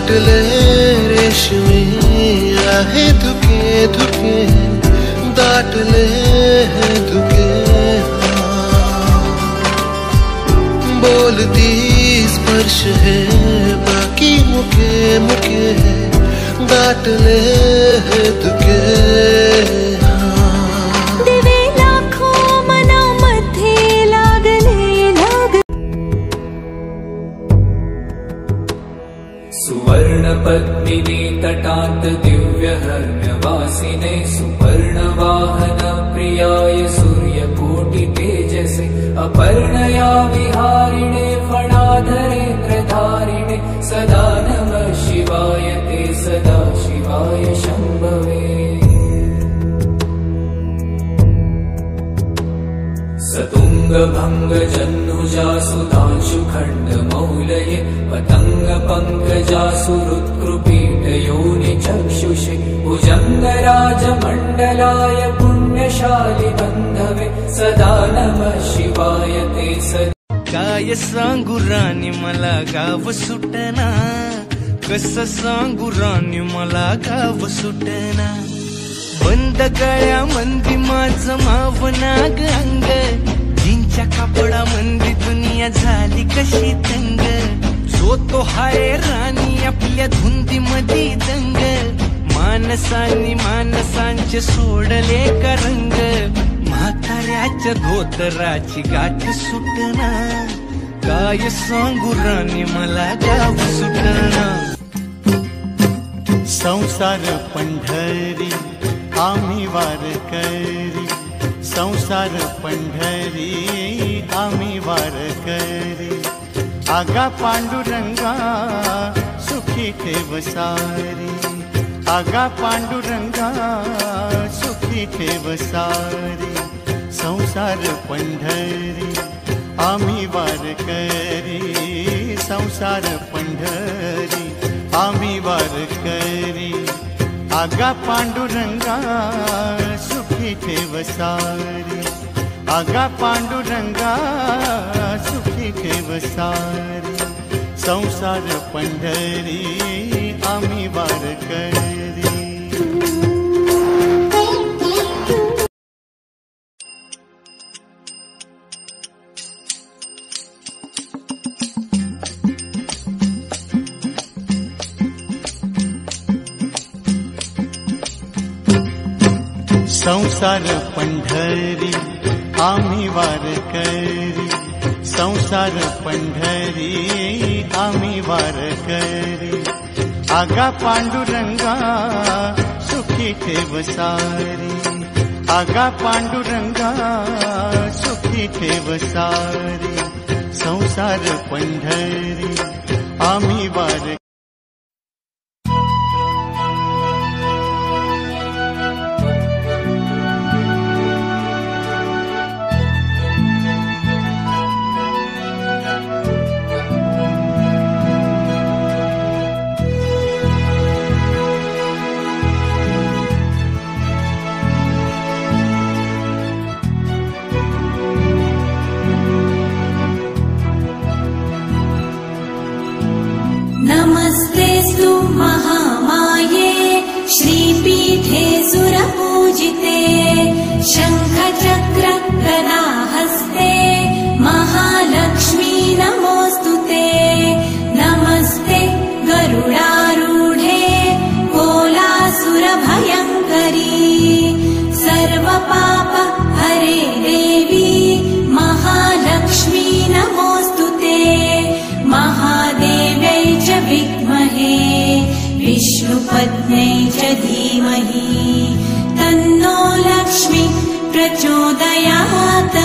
दाटले रेशमी आहे धुके धुके दाटले धुके बोलती स्पर्श है बाकी मुके मुके दाटले धुके सुवर्णपद्मिनी तटान्त दिव्यहर्म्यवासिने सुपर्णवाहन प्रियाय सूर्यकोटि तेजसे अपर्णया विहारिणे फणाधरेन्द्रधारिणे सदा नमः शिवाय ते सदा शिवाय शम्भवे सतुङ्गभङ्ग जह्नुजा सुधांशुखण्डमौलये पतङ्ग पङ्कजासु हृत्कृपीठयोनि चक्षुषे भुजङ्गराजमण्डलाय पुण्यशालि बन्धवे सदा नमः शिवाय ते सदा काय सांगू राणी मला गाव सुटना कसं सांगू राणी मला गाव सुटना बंद गळ्या मंदी माझं मावनाग अंग जिंच्या कापडा मंदी दुनिया झाली कशी तंग जो तो हाय राणी आपल्या धुंदी मधी दंग मानसांनी मानसांचे सोडले का रंग म्हाताऱ्याच्या धोतराची गाठ सुटना काय सांगू राणी मला गाव सुटना संसार पंढरी आम्ही वारकरी संसार पंढरी आम्ही वारकरी आगा पांडुरंगा सुखी ठेव सारी आगा पांडुरंगा सुखी ठेव सारी संसार पंढरी आम्ही वारकरी संसार पंढरी आम्ही वारकरी आगा पांडुरंगा सुखी ठेव सारी आगा पांडुरंगा सुखी ठेव सारी संसार पंढरी आम्ही वारकरी संसार पंढरी आम्ही वारकरी संसार पंढरी आम्ही वारकरी आगा पांडुरंगा सुखी ठेव सारी आगा पांडुरंगा सुखी ठेव सारी संसार पंढरी आम्ही वारकरी नमस्तेस्तु महामाये श्रीपीठे सुरपूजिते शङ्खचक्र गदाहस्ते महालक्ष्मी नमोऽस्तुते नमस्ते गरुडारूढे कोलासुरभयङ्करी सर्वपाप हरे देवी महालक्ष्मी नमोऽस्तुते महादेव्यै च विद्महे विष्णुपत्न्यै च धीमहि तन्नो लक्ष्मी प्रचोदयात्।